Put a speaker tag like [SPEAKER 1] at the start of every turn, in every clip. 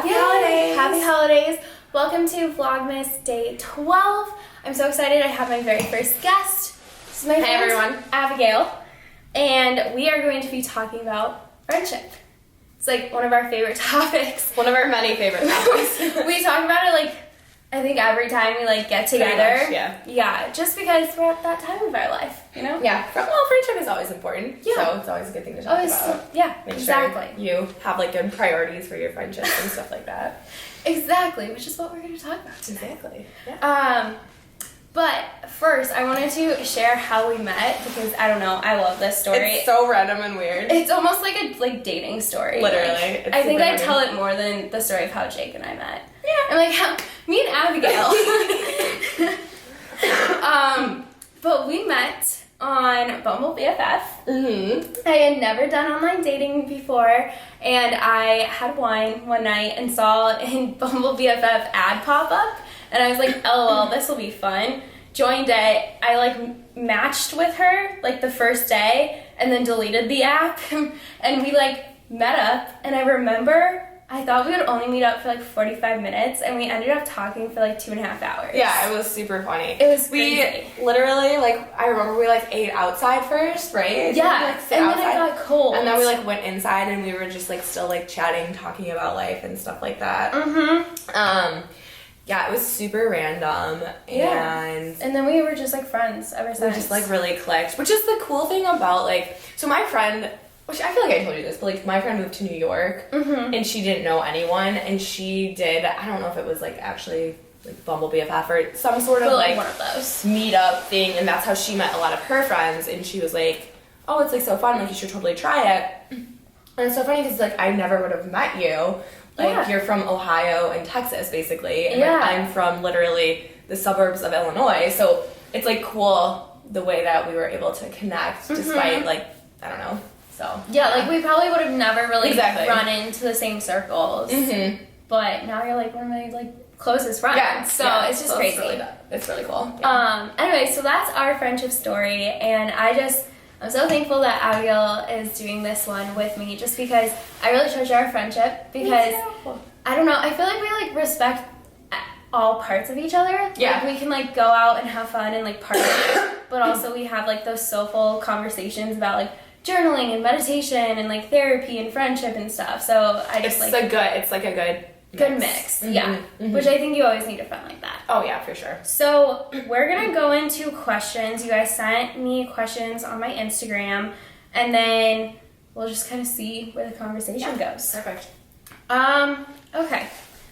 [SPEAKER 1] Happy
[SPEAKER 2] Yay!
[SPEAKER 1] holidays!
[SPEAKER 2] Happy holidays! Welcome to Vlogmas Day 12. I'm so excited. I have my very first guest. This is my friend,
[SPEAKER 1] everyone.
[SPEAKER 2] Abigail, and we are going to be talking about friendship. It's like one of our favorite topics.
[SPEAKER 1] One of our many favorite topics.
[SPEAKER 2] We talk about it like I think every time we like get together.
[SPEAKER 1] Much, yeah.
[SPEAKER 2] Yeah, just because we're at that time of our life, you know?
[SPEAKER 1] Yeah. Well, friendship is always important.
[SPEAKER 2] Yeah.
[SPEAKER 1] So it's always a good thing to talk about.
[SPEAKER 2] Yeah,
[SPEAKER 1] Make
[SPEAKER 2] exactly.
[SPEAKER 1] sure you have like good priorities for your friendships and stuff like that.
[SPEAKER 2] Exactly, which is what we're going to talk about today.
[SPEAKER 1] Exactly. Yeah.
[SPEAKER 2] But first, I wanted to share how we met because I don't know, I love this story.
[SPEAKER 1] It's so random and weird.
[SPEAKER 2] It's almost like a dating story.
[SPEAKER 1] Literally.
[SPEAKER 2] Like,
[SPEAKER 1] It's
[SPEAKER 2] I think
[SPEAKER 1] super
[SPEAKER 2] I tell it more than the story of how Jake and I met.
[SPEAKER 1] Yeah.
[SPEAKER 2] I'm like, me and Abigail. But we met on Bumble BFF.
[SPEAKER 1] Mm-hmm.
[SPEAKER 2] I had never done online dating before, and I had wine one night and saw in Bumble BFF ad pop up, and I was like, LOL, this will be fun. Joined it. I like matched with her like the first day, and then deleted the app, and we like met up, and I remember I thought we would only meet up for like 45 minutes, and we ended up talking for like 2.5 hours.
[SPEAKER 1] Yeah, it was super funny.
[SPEAKER 2] It was crazy.
[SPEAKER 1] We literally, like, I remember we, like, ate outside first, right?
[SPEAKER 2] Yeah,
[SPEAKER 1] we, like, sit
[SPEAKER 2] and
[SPEAKER 1] outside.
[SPEAKER 2] then it got cold.
[SPEAKER 1] And then we, like, went inside, and we were just, like, still, like, chatting, talking about life and stuff like that.
[SPEAKER 2] Mm-hmm.
[SPEAKER 1] Yeah, it was super random, and
[SPEAKER 2] then we were just, like, friends ever since.
[SPEAKER 1] we just, like, really clicked, which is the cool thing about, like, so my friend, which I feel like I told you this, but, like, my friend moved to New York, and she didn't know anyone, and she did, I don't know if it was, like, actually, like, Bumble BFF or some sort of, like,
[SPEAKER 2] one of those
[SPEAKER 1] meetup thing, and that's how she met a lot of her friends, and she was like, oh, it's, like, so fun, like, you should totally try it. And it's so funny, because, like, I never would have met you. Like, you're from Ohio and Texas, basically, and, like, I'm from, literally, the suburbs of Illinois, so it's, like, cool the way that we were able to connect, despite, like, I don't know. So
[SPEAKER 2] yeah, like we probably would have never really
[SPEAKER 1] Exactly.
[SPEAKER 2] run into the same circles. But now you're like one of my like closest friends.
[SPEAKER 1] Yeah,
[SPEAKER 2] so
[SPEAKER 1] yeah,
[SPEAKER 2] it's just crazy.
[SPEAKER 1] It's really cool. Yeah.
[SPEAKER 2] Anyway, so that's our friendship story, and I'm so thankful that Abigail is doing this one with me, just because I really treasure our friendship. Because I don't know, I feel like we like respect all parts of each other.
[SPEAKER 1] Yeah.
[SPEAKER 2] Like we can like go out and have fun and like party, but also we have like those soulful conversations about like journaling and meditation and like therapy and friendship and stuff. So I just
[SPEAKER 1] it's like a good
[SPEAKER 2] mix. Yeah. Which I think you always need a friend like that.
[SPEAKER 1] Oh yeah, for sure.
[SPEAKER 2] So we're gonna go into questions. You guys sent me questions on my Instagram, and then we'll just kind of see where the conversation goes.
[SPEAKER 1] Perfect.
[SPEAKER 2] Okay. I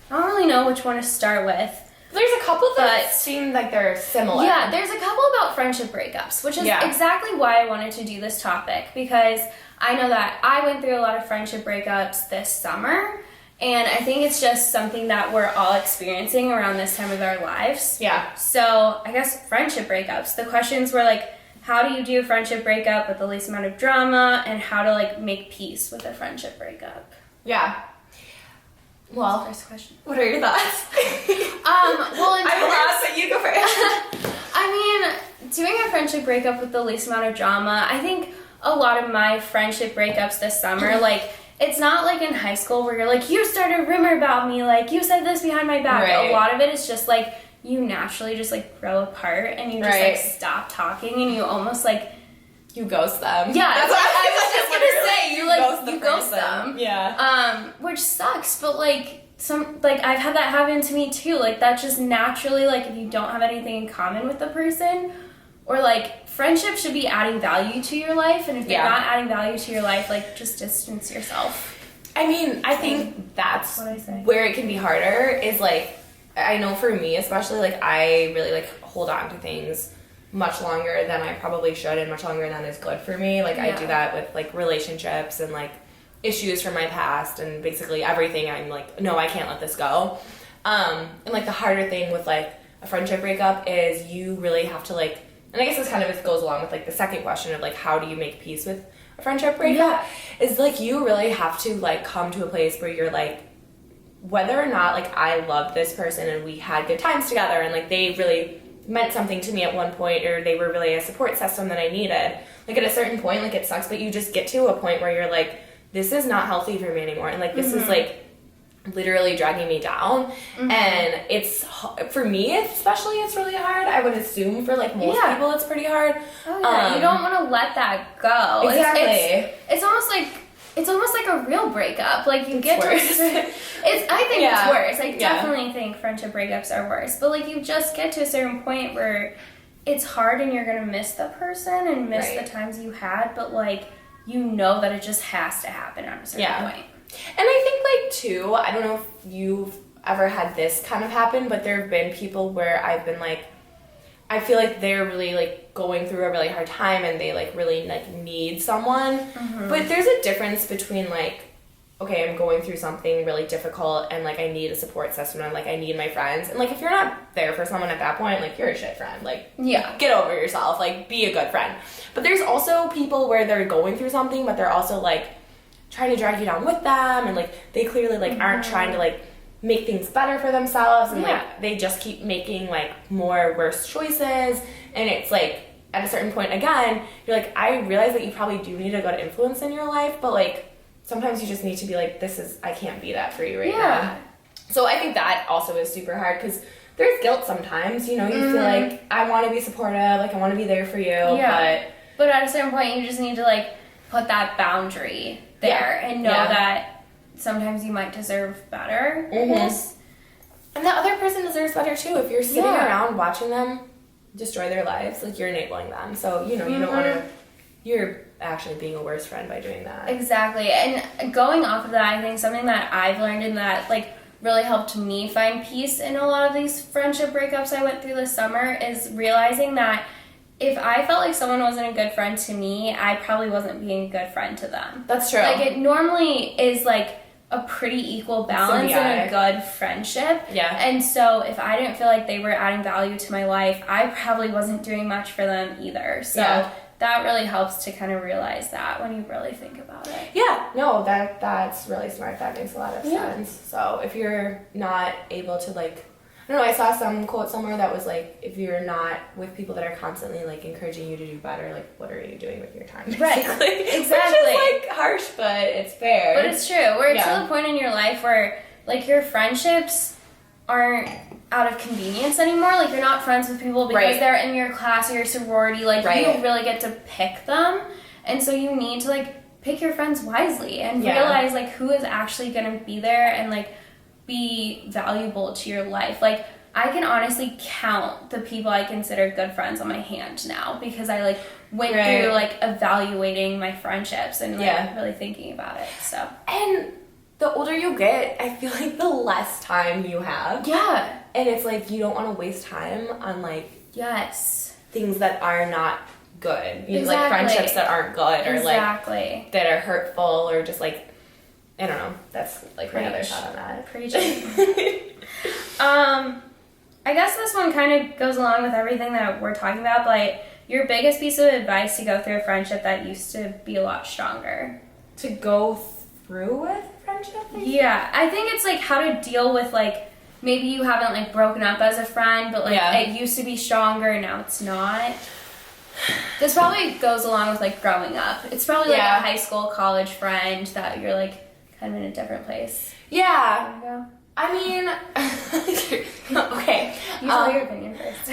[SPEAKER 2] don't really know which one to start with.
[SPEAKER 1] There's a couple that seem like they're similar.
[SPEAKER 2] Yeah, there's a couple about friendship breakups, which is exactly why I wanted to do this topic, because I know that I went through a lot of friendship breakups this summer, and I think it's just something that we're all experiencing around this time of our lives.
[SPEAKER 1] Yeah.
[SPEAKER 2] So I guess friendship breakups, the questions were like, how do you do a friendship breakup with the least amount of drama, and how to like make peace with a friendship breakup?
[SPEAKER 1] Yeah. Well,
[SPEAKER 2] first question.
[SPEAKER 1] What are your thoughts?
[SPEAKER 2] Well,
[SPEAKER 1] I'm lost, but you go first.
[SPEAKER 2] I mean, doing a friendship breakup with the least amount of drama, I think a lot of my friendship breakups this summer, like, it's not like in high school where you're like, you started a rumor about me, like, you said this behind my back.
[SPEAKER 1] Right.
[SPEAKER 2] A lot of it is just like, you naturally just like grow apart and you just like stop talking and you almost like,
[SPEAKER 1] you ghost them.
[SPEAKER 2] Yeah,
[SPEAKER 1] that's what
[SPEAKER 2] I was just gonna say. You ghost
[SPEAKER 1] person.
[SPEAKER 2] them.
[SPEAKER 1] Yeah.
[SPEAKER 2] Which sucks, but like I've had that happen to me too. Like that just naturally, like if you don't have anything in common with the person, or like friendship should be adding value to your life, and if you're not adding value to your life, like just distance yourself.
[SPEAKER 1] I mean, I think that's where it can be harder. Is like, I know for me especially, like I really like hold on to things much longer than I probably should, and much longer than is good for me. Like I do that with like relationships and like issues from my past, and basically everything. I'm like, no, I can't let this go. And like the harder thing with like a friendship breakup is you really have to like, and I guess this kind of goes along with like the second question of like, how do you make peace with a friendship breakup? Is like you really have to like come to a place where you're like, whether or not like I loved this person and we had good times together and like they really meant something to me at one point, or they were really a support system that I needed, like at a certain point, like it sucks, but you just get to a point where you're like, this is not healthy for me anymore, and like this is like literally dragging me down. And it's, for me especially, it's really hard. I would assume for like most people it's pretty hard.
[SPEAKER 2] You don't want to let that go.
[SPEAKER 1] Exactly.
[SPEAKER 2] It's almost like a real breakup. Like you get
[SPEAKER 1] worse.
[SPEAKER 2] I think it's worse. I definitely think friendship breakups are worse. But like you just get to a certain point where it's hard and you're gonna miss the person and miss the times you had, but like you know that it just has to happen at a certain point.
[SPEAKER 1] And I think like too, I don't know if you've ever had this kind of happen, but there have been people where I've been like, I feel like they're really like going through a really hard time and they like really like need someone. But there's a difference between like, okay, I'm going through something really difficult and like I need a support system and like I need my friends. And like if you're not there for someone at that point, like you're a shit friend. Like get over yourself, like be a good friend. But there's also people where they're going through something but they're also like trying to drag you down with them and like they clearly like aren't trying to like make things better for themselves and like they just keep making like more worse choices. And it's like at a certain point again you're like, I realize that you probably do need a good influence in your life, but like sometimes you just need to be like, I can't be that for you right now. So I think that also is super hard because there's guilt sometimes, you know, you feel like I want to be supportive, like I want to be there for you,
[SPEAKER 2] but at a certain point you just need to like put that boundary there and know that sometimes you might deserve better.
[SPEAKER 1] And the other person deserves better too. If you're sitting around watching them destroy their lives, like you're enabling them. So, you know, you don't want to, you're actually being a worse friend by doing that.
[SPEAKER 2] Exactly. And going off of that, I think something that I've learned and that like really helped me find peace in a lot of these friendship breakups I went through this summer is realizing that if I felt like someone wasn't a good friend to me, I probably wasn't being a good friend to them.
[SPEAKER 1] That's true.
[SPEAKER 2] Like it normally is like a pretty equal balance in a good friendship. And so if I didn't feel like they were adding value to my life, I probably wasn't doing much for them either. So that really helps to kind of realize that when you really think about it.
[SPEAKER 1] No, that's really smart. That makes a lot of sense. So if you're not able to like, I don't know, I saw some quote somewhere that was like, if you're not with people that are constantly like encouraging you to do better, like what are you doing with your time? Basically.
[SPEAKER 2] Right, exactly.
[SPEAKER 1] Which is like harsh, but it's fair.
[SPEAKER 2] But it's true. We're to the point in your life where like your friendships aren't out of convenience anymore. Like you're not friends with people because they're in your class or your sorority. Like you don't really get to pick them. And so you need to like pick your friends wisely and realize like who is actually going to be there and like be valuable to your life. Like I can honestly count the people I consider good friends on my hand now because I like went through like evaluating my friendships and like really thinking about it. So
[SPEAKER 1] and the older you get, I feel like the less time you have. And it's like you don't want to waste time on like things that are not good. You know, like friendships that aren't good or like that are hurtful or just like I don't know. That's like my other thought on that.
[SPEAKER 2] I guess this one kind of goes along with everything that we're talking about, but your biggest piece of advice to go through a friendship that used to be a lot stronger.
[SPEAKER 1] To go through with friendship?
[SPEAKER 2] I think it's like how to deal with like maybe you haven't like broken up as a friend, but like it used to be stronger, now it's not. This probably goes along with like growing up. It's probably like a high school, college friend that you're like kind of in a different place. I mean, okay. You tell your opinion first.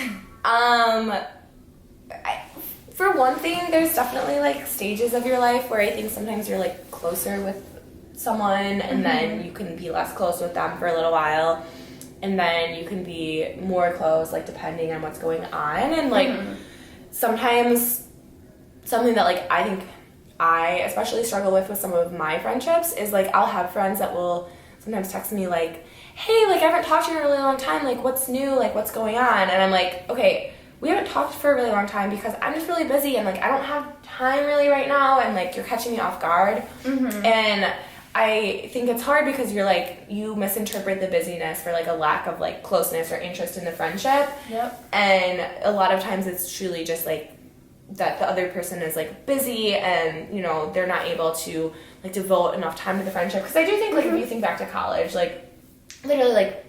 [SPEAKER 1] For one thing, there's definitely like stages of your life where I think sometimes you're like closer with someone and then you can be less close with them for a little while and then you can be more close like depending on what's going on and like sometimes something that like I think I especially struggle with some of my friendships is like I'll have friends that will sometimes text me like, hey, like I haven't talked to you in a really long time, like what's new, like what's going on? And I'm like, okay, we haven't talked for a really long time because I'm just really busy and like I don't have time really right now and like you're catching me off guard. And I think it's hard because you're like, you misinterpret the busyness for like a lack of like closeness or interest in the friendship. And a lot of times it's truly just like that the other person is like busy and you know they're not able to like devote enough time to the friendship. Because I do think like if you think back to college, like literally like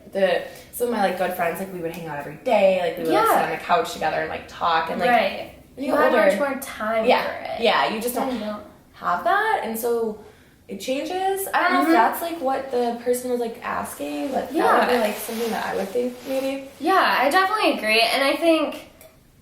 [SPEAKER 1] some of my like good friends, like we would hang out every day, like we would like, sit on the couch together and like talk and like
[SPEAKER 2] you have much more time for it.
[SPEAKER 1] You just don't have that. And so it changes. I don't know if that's like what the person was like asking, but that would be like something that I would think maybe.
[SPEAKER 2] Yeah, I definitely agree. And I think,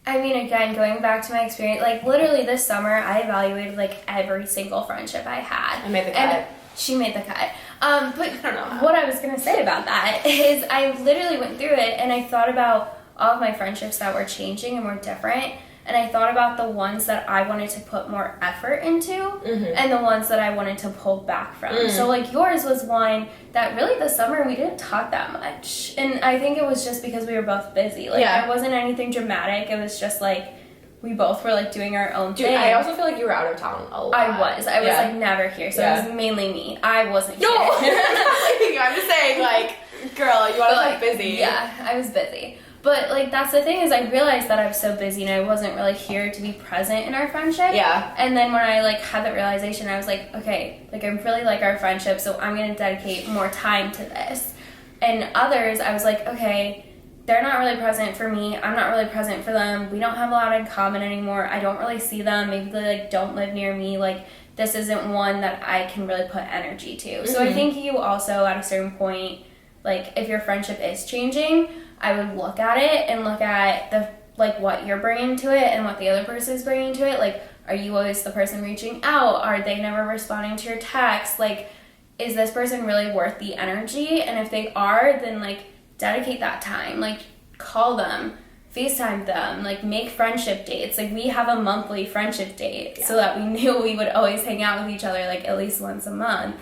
[SPEAKER 2] I mean, again, going back to my experience, like literally this summer, I evaluated like every single friendship I had.
[SPEAKER 1] I made the cut.
[SPEAKER 2] And she made the cut. But
[SPEAKER 1] I don't know how.
[SPEAKER 2] what I was going to say about that is I literally went through it and I thought about all of my friendships that were changing and were different. And I thought about the ones that I wanted to put more effort into and the ones that I wanted to pull back from. So, like, yours was one that really this summer we didn't talk that much. And I think it was just because we were both busy. Like, it wasn't anything dramatic. It was just, like, we both were, like, doing our own thing.
[SPEAKER 1] I also feel like you were out of town a lot.
[SPEAKER 2] I was, like, never here. So it was mainly me. I wasn't here.
[SPEAKER 1] I'm just saying, like, girl, you are, like, busy.
[SPEAKER 2] Yeah, I was busy. But, like, that's the thing is I realized that I was so busy and I wasn't really here to be present in our friendship.
[SPEAKER 1] Yeah.
[SPEAKER 2] And then when I, like, had that realization, I was like, okay, like, I really like our friendship, so I'm going to dedicate more time to this. And others, I was like, okay, they're not really present for me. I'm not really present for them. We don't have a lot in common anymore. I don't really see them. Maybe they, like, don't live near me. Like, this isn't one that I can really put energy to. So I think you also, at a certain point, like, if your friendship is changing, I would look at it and look at the like what you're bringing to it and what the other person is bringing to it. Like, are you always the person reaching out? Are they never responding to your text? Like, is this person really worth the energy? And if they are, then like dedicate that time. Like, call them, FaceTime them, like make friendship dates. Like, we have a monthly friendship date so that we knew we would always hang out with each other like at least once a month.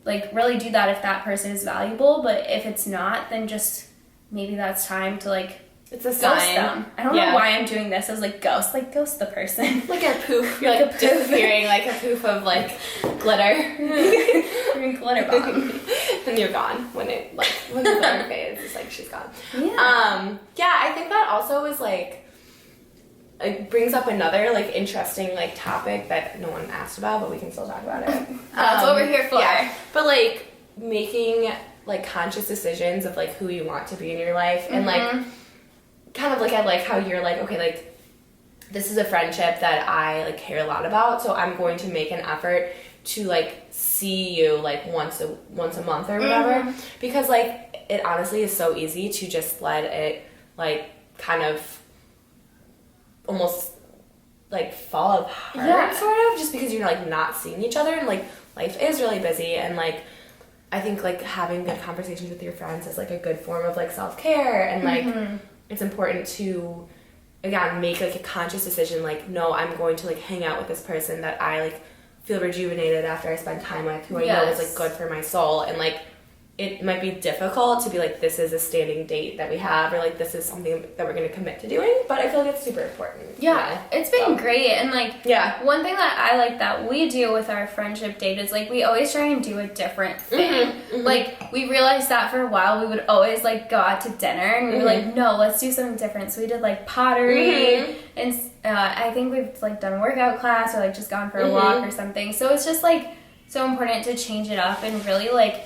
[SPEAKER 2] Like, really do that if that person is valuable, but if it's not, then just maybe that's time to, like,
[SPEAKER 1] it's a
[SPEAKER 2] ghost
[SPEAKER 1] sign.
[SPEAKER 2] them. I don't know why I'm doing this as, like, ghost the person.
[SPEAKER 1] Like a poof. You're, like, disappearing, like a poof of, like, glitter.
[SPEAKER 2] You're in glitter bomb.
[SPEAKER 1] And you're gone when the glitter fades. It's like, she's gone.
[SPEAKER 2] Yeah.
[SPEAKER 1] Yeah, I think that also is, like, it brings up another, like, interesting, like, topic that no one asked about, but we can still talk about it.
[SPEAKER 2] That's what we're here for.
[SPEAKER 1] Yeah. But, like, making, like, conscious decisions of, like, who you want to be in your life. And, like, kind of look at, like, how you're, like, okay, like, this is a friendship that I, like, care a lot about, so I'm going to make an effort to, like, see you, like, once a month or whatever. Because, like, it honestly is so easy to just let it, like, kind of almost like fall apart sort of, just because you're like not seeing each other, and like life is really busy, and like I think like having good conversations with your friends is like a good form of like self-care, and like it's important to again make like a conscious decision, like, no, I'm going to like hang out with this person that I like feel rejuvenated after I spend time with, who I know is like good for my soul. And like it might be difficult to be like, this is a standing date that we have, or like this is something that we're going to commit to doing, but I feel like it's super important.
[SPEAKER 2] Yeah, it's been great. And like,
[SPEAKER 1] yeah,
[SPEAKER 2] one thing that I like that we do with our friendship date is like we always try and do a different thing. Like, we realized that for a while we would always like go out to dinner, and we were like, no, let's do something different. So we did like pottery, and I think we've like done a workout class, or like just gone for a walk or something. So it's just like so important to change it up, and really like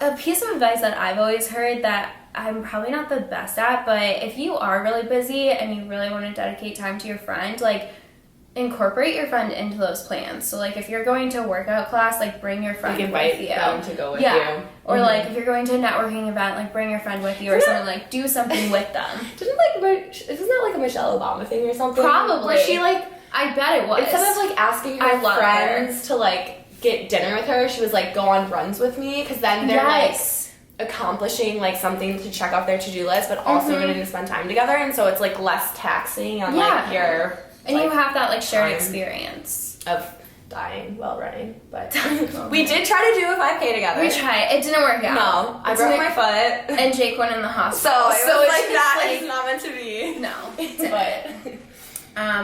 [SPEAKER 2] a piece of advice that I've always heard that I'm probably not the best at, but if you are really busy and you really want to dedicate time to your friend, like, incorporate your friend into those plans. So, like, if you're going to a workout class, like, bring your friend with you.
[SPEAKER 1] Them to go with you.
[SPEAKER 2] Or, like, if you're going to a networking event, like, bring your friend with you, or something, like, do something with them.
[SPEAKER 1] Isn't that, like, a Michelle Obama thing or something?
[SPEAKER 2] Probably.
[SPEAKER 1] Where she, like...
[SPEAKER 2] I bet it was.
[SPEAKER 1] Instead of, like, asking her friends to, like, get dinner with her, she was like, go on runs with me, because then they're like accomplishing like something to check off their to-do list, but also getting to spend time together, and so it's like less taxing on like your
[SPEAKER 2] and like, you have that like shared experience
[SPEAKER 1] of dying while running. But we did try to do a 5K together.
[SPEAKER 2] We tried. It didn't work out.
[SPEAKER 1] No, I broke my foot,
[SPEAKER 2] and Jake went in the hospital.
[SPEAKER 1] So it was like that. Like, it's not meant to be.
[SPEAKER 2] No,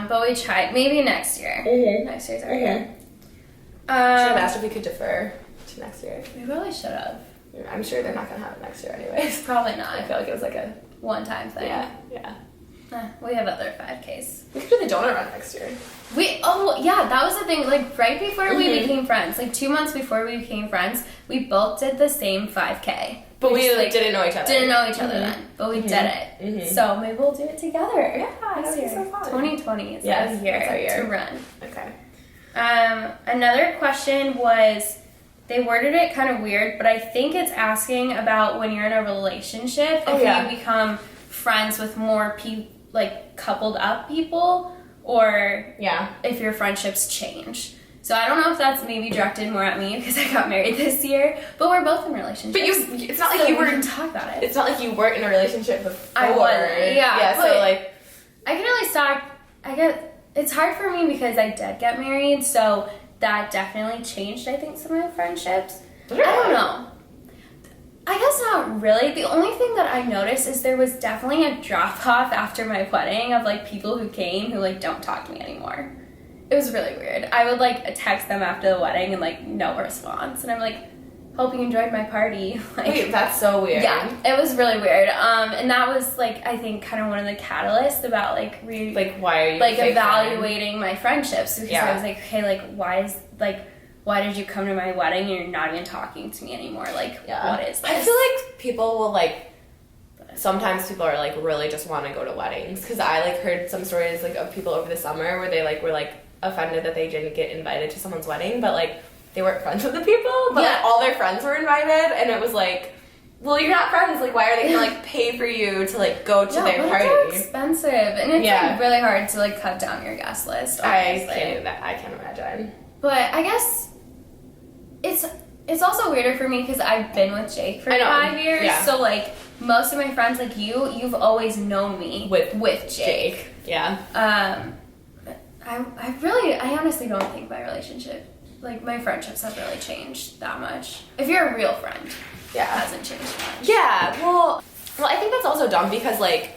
[SPEAKER 2] but we tried. Maybe next year. Next year's our year.
[SPEAKER 1] Should have asked if we could defer to next year.
[SPEAKER 2] We really should have.
[SPEAKER 1] I'm sure they're not going to have it next year anyways.
[SPEAKER 2] Probably not.
[SPEAKER 1] I feel like it was like a
[SPEAKER 2] one-time thing.
[SPEAKER 1] Yeah.
[SPEAKER 2] We have other 5Ks.
[SPEAKER 1] We could do the donut run next year.
[SPEAKER 2] That was the thing. Like, right before we became friends, like 2 months before we became friends, we both did the same 5K.
[SPEAKER 1] But we like, didn't know each other.
[SPEAKER 2] Didn't know each other then, but we did it. So maybe we'll do it together.
[SPEAKER 1] Yeah,
[SPEAKER 2] next year.
[SPEAKER 1] so fun.
[SPEAKER 2] 2020 is our year to run.
[SPEAKER 1] Okay.
[SPEAKER 2] Another question was, they worded it kind of weird, but I think it's asking about when you're in a relationship, if you become friends with more like coupled up people, or if your friendships change. So I don't know if that's maybe directed more at me because I got married this year, but we're both in relationships.
[SPEAKER 1] But it's not like you were.
[SPEAKER 2] We can talk about it.
[SPEAKER 1] It's not like you weren't in a relationship before.
[SPEAKER 2] I was. Yeah.
[SPEAKER 1] So like,
[SPEAKER 2] I can only talk. It's hard for me because I did get married, so that definitely changed, I think, some of my friendships.
[SPEAKER 1] Really?
[SPEAKER 2] I don't know. I guess not really. The only thing that I noticed is there was definitely a drop-off after my wedding of, like, people who came who, like, don't talk to me anymore. It was really weird. I would, like, text them after the wedding and, like, no response. And I'm like, hope you enjoyed my party. Like,
[SPEAKER 1] wait, that's so weird.
[SPEAKER 2] Yeah, it was really weird. And that was, like, I think kind of one of the catalysts about, like,
[SPEAKER 1] why are you
[SPEAKER 2] like evaluating my friendships, because I was like, okay, like, why did you come to my wedding and you're not even talking to me anymore? Like, what is this?
[SPEAKER 1] I feel like people will, like, sometimes people are, like, really just want to go to weddings, because I, like, heard some stories, like, of people over the summer where they, like, were, like, offended that they didn't get invited to someone's wedding, but, like, they weren't friends with the people, but, like, all their friends were invited, and it was, like, well, you're not friends, like, why are they gonna, like, pay for you to, like, go to their party?
[SPEAKER 2] It's expensive, and it's, like, really hard to, like, cut down your guest list, obviously.
[SPEAKER 1] I can't imagine.
[SPEAKER 2] But I guess it's also weirder for me because I've been with Jake for 5 years, so, like, most of my friends, like you've always known me with Jake.
[SPEAKER 1] Yeah.
[SPEAKER 2] I honestly don't think my relationship, like, my friendships have really changed that much. If you're a real friend, it hasn't changed much.
[SPEAKER 1] Yeah, well, I think that's also dumb because, like,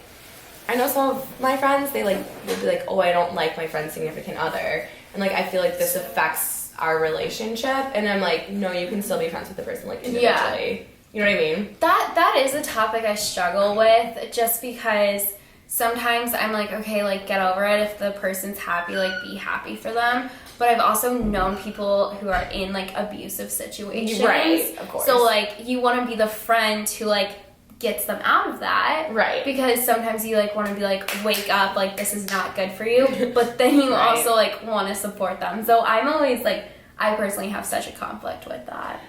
[SPEAKER 1] I know some of my friends, they, like, will be like, oh, I don't like my friend's significant other, and, like, I feel like this affects our relationship, and I'm like, no, you can still be friends with the person, like, individually. You know what I mean?
[SPEAKER 2] That is a topic I struggle with, just because sometimes I'm like, okay, like, get over it. If the person's happy, like, be happy for them. But I've also known people who are in, like, abusive situations.
[SPEAKER 1] Right, of course.
[SPEAKER 2] So, like, you want to be the friend who, like, gets them out of that.
[SPEAKER 1] Right.
[SPEAKER 2] Because sometimes you, like, want to be like, wake up, like, this is not good for you. But then you also, like, want to support them. So I'm always, like, I personally have such a conflict with that.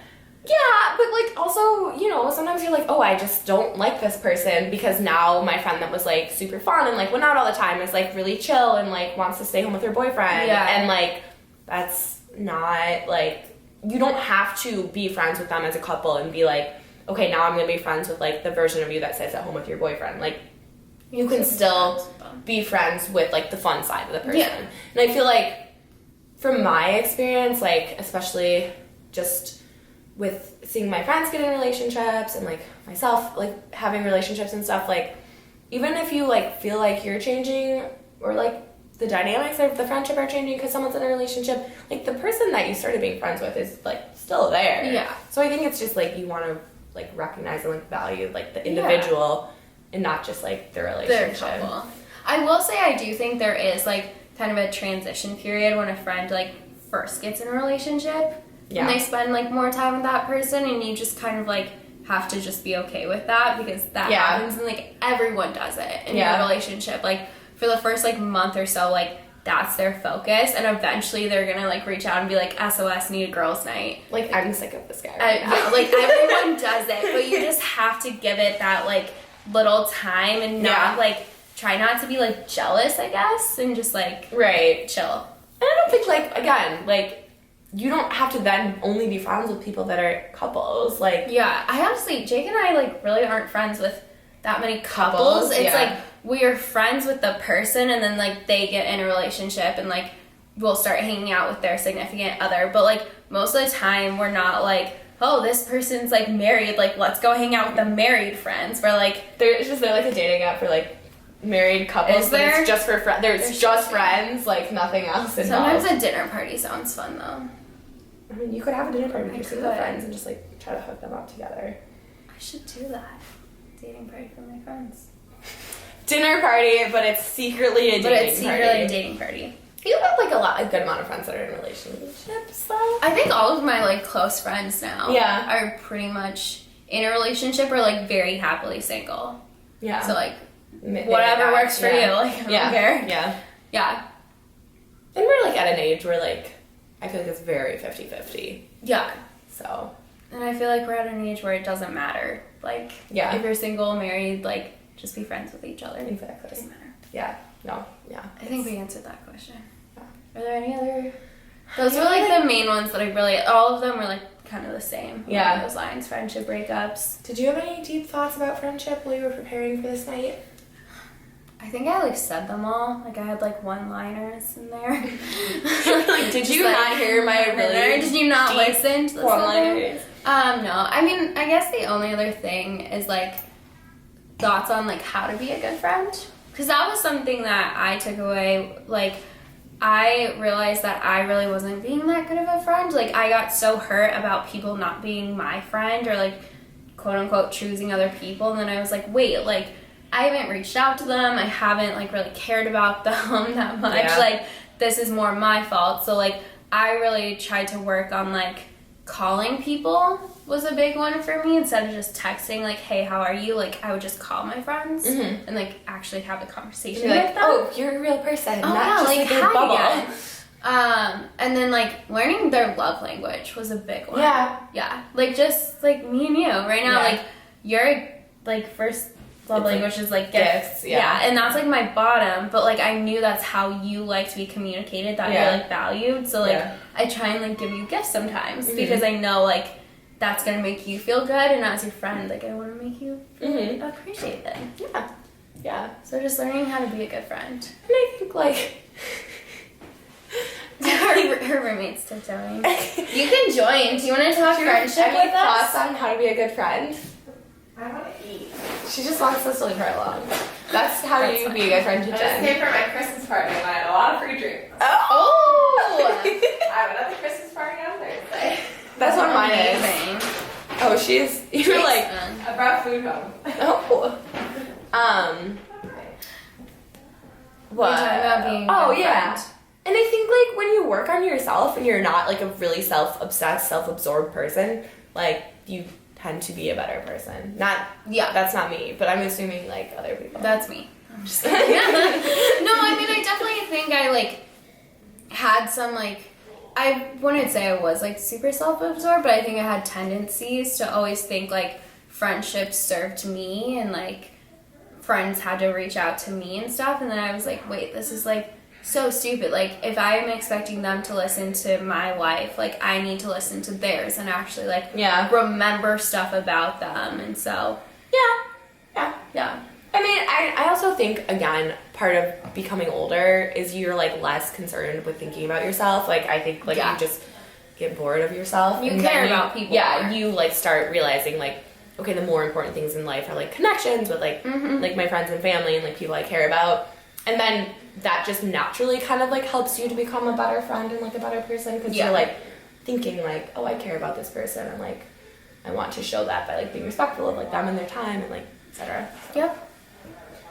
[SPEAKER 1] Yeah, but, like, also, you know, sometimes you're like, oh, I just don't like this person because now my friend that was, like, super fun and, like, went out all the time is, like, really chill and, like, wants to stay home with her boyfriend.
[SPEAKER 2] Yeah.
[SPEAKER 1] And, like, that's not, like, you don't have to be friends with them as a couple and be like, okay, now I'm going to be friends with, like, the version of you that sits at home with your boyfriend. Like, you can still be friends with, like, the fun side of the person.
[SPEAKER 2] Yeah.
[SPEAKER 1] And I feel like, from my experience, like, especially just with seeing my friends get in relationships and, like, myself, like, having relationships and stuff, like, even if you, like, feel like you're changing or, like, the dynamics of the friendship are changing because someone's in a relationship, like, the person that you started being friends with is, like, still there.
[SPEAKER 2] Yeah.
[SPEAKER 1] So I think it's just, like, you want to, like, recognize and, like, value, like, the individual and not just, like, the relationship.
[SPEAKER 2] Their couple. I will say I do think there is, like, kind of a transition period when a friend, like, first gets in a relationship. Yeah. And they spend, like, more time with that person, and you just kind of, like, have to just be okay with that because that happens, and, like, everyone does it in your relationship. Like, for the first, like, month or so, like, that's their focus, and eventually they're gonna, like, reach out and be like, SOS, need a girls' night.
[SPEAKER 1] Like, I'm sick of this guy
[SPEAKER 2] yeah, like, everyone does it, but you just have to give it that, like, little time and not, like, try not to be, like, jealous, I guess, and just, like, chill.
[SPEAKER 1] And I don't think, like, again, like, you don't have to then only be friends with people that are couples. Like,
[SPEAKER 2] yeah, I honestly, Jake and I, like, really aren't friends with that many couples. It's like we're friends with the person, and then, like, they get in a relationship, and, like, we'll start hanging out with their significant other. But, like, most of the time, we're not like, oh, this person's, like, married, like, let's go hang out with the married friends. We're like,
[SPEAKER 1] they're like a dating app for, like, married couples, but it's just for friends. There's just friends, like, nothing else involved.
[SPEAKER 2] Sometimes a dinner party sounds fun, though.
[SPEAKER 1] I mean, you could have a dinner party with your single friends and just, like, try to hook them up together.
[SPEAKER 2] I should do that. Dating party for my friends.
[SPEAKER 1] Dinner party, but it's secretly a dating party. You have, like, a good amount of friends that are in relationships, though.
[SPEAKER 2] I think all of my, like, close friends now are pretty much in a relationship or, like, very happily single. Yeah. So, like, whatever works for you. Like, I don't care. Yeah. Yeah.
[SPEAKER 1] And we're, like, at an age where, like, I feel like it's very 50-50.
[SPEAKER 2] Yeah.
[SPEAKER 1] So.
[SPEAKER 2] And I feel like we're at an age where it doesn't matter. Like, if you're single, married, like, just be friends with each other.
[SPEAKER 1] Exactly.
[SPEAKER 2] It doesn't matter.
[SPEAKER 1] Yeah. No. Yeah.
[SPEAKER 2] I think we answered that question.
[SPEAKER 1] Yeah.
[SPEAKER 2] Are there any other? Those were like the main ones that I really. All of them were like kind of the same.
[SPEAKER 1] Yeah.
[SPEAKER 2] Along those lines, friendship breakups.
[SPEAKER 1] Did you have any deep thoughts about friendship while you were preparing for this night?
[SPEAKER 2] I think I like said them all. Like I had like one-liners in there.
[SPEAKER 1] Like, did you not hear my really?
[SPEAKER 2] Did you not listen to the
[SPEAKER 1] one-liners?
[SPEAKER 2] No. I mean, I guess the only other thing is like thoughts on like how to be a good friend, because that was something that I took away. Like I realized that I really wasn't being that good of a friend. Like I got so hurt about people not being my friend or like quote unquote choosing other people, and then I was like, wait, like I haven't reached out to them. I haven't like really cared about them that much.
[SPEAKER 1] Yeah.
[SPEAKER 2] Like this is more my fault. So like I really tried to work on like calling people was a big one for me instead of just texting like, hey, how are you? Like I would just call my friends and like actually have a conversation with
[SPEAKER 1] like,
[SPEAKER 2] them.
[SPEAKER 1] oh, you're a real person,
[SPEAKER 2] Oh,
[SPEAKER 1] not
[SPEAKER 2] yeah,
[SPEAKER 1] just like a
[SPEAKER 2] hi
[SPEAKER 1] bubble.
[SPEAKER 2] again. And then like learning their love language was a big one. Yeah. Like just like me and you right now, like your like first love language is like gifts. Yeah. And that's like my bottom, but like I knew that's how you like to be communicated, that you're like valued. So like I try and like give you gifts sometimes because I know like that's gonna make you feel good, and as your friend, like I want to make you feel appreciated.
[SPEAKER 1] Yeah.
[SPEAKER 2] So just learning how to be a good friend.
[SPEAKER 1] And I think like
[SPEAKER 2] her roommate's tiptoeing. You can join. Do you want to talk friendship with us?
[SPEAKER 1] Thoughts on how to be a good friend?
[SPEAKER 3] I want to eat.
[SPEAKER 1] She just wants us to leave her alone. That's how you be a good friend to
[SPEAKER 3] I just
[SPEAKER 1] Jen.
[SPEAKER 3] came for my Christmas party and I had a lot of free drinks.
[SPEAKER 1] Oh!
[SPEAKER 3] I have another Christmas party on Thursday.
[SPEAKER 1] That's what mine is.
[SPEAKER 2] Amazing.
[SPEAKER 1] Oh, she's. You were like.
[SPEAKER 3] I brought food home.
[SPEAKER 1] Oh. What?
[SPEAKER 2] You're talking about being a
[SPEAKER 1] oh
[SPEAKER 2] good
[SPEAKER 1] yeah.
[SPEAKER 2] friend.
[SPEAKER 1] And I think like when you work on yourself and you're not like a really self-obsessed, self-absorbed person, like you tend to be a better person. Not that's not me, but I'm assuming like other people.
[SPEAKER 2] That's me. I'm just kidding. No, I mean I definitely think I like had some like I wouldn't say I was like super self-absorbed, but I think I had tendencies to always think like friendships served me and like friends had to reach out to me and stuff, and then I was like, wait, this is like so stupid. Like if I'm expecting them to listen to my life, like I need to listen to theirs and actually like remember stuff about them. And so yeah.
[SPEAKER 1] I mean, I also think, again, part of becoming older is you're, like, less concerned with thinking about yourself. Like, I think, like, you just get bored of yourself.
[SPEAKER 2] You
[SPEAKER 1] and
[SPEAKER 2] care about people more.
[SPEAKER 1] You, like, start realizing, like, okay, the more important things in life are, like, connections with, like, like my friends and family and, like, people I care about. And then that just naturally kind of, like, helps you to become a better friend and, like, a better person. Because you're, like, thinking, like, oh, I care about this person. And, like, I want to show that by, like, being respectful of, like, them and their time and, like, etc.
[SPEAKER 2] Yep.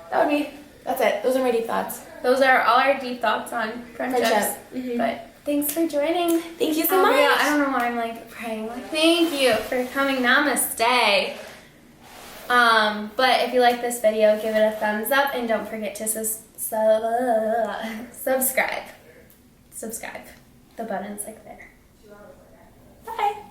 [SPEAKER 1] That's it. Those are my deep thoughts.
[SPEAKER 2] Those are all our deep thoughts on friendships. But thanks for joining.
[SPEAKER 1] Thank you so much.
[SPEAKER 2] Yeah, I don't know why I'm like praying. Like, thank you for coming. Namaste. But if you like this video, give it a thumbs up and don't forget to subscribe. Subscribe. The button's like there.
[SPEAKER 1] Bye.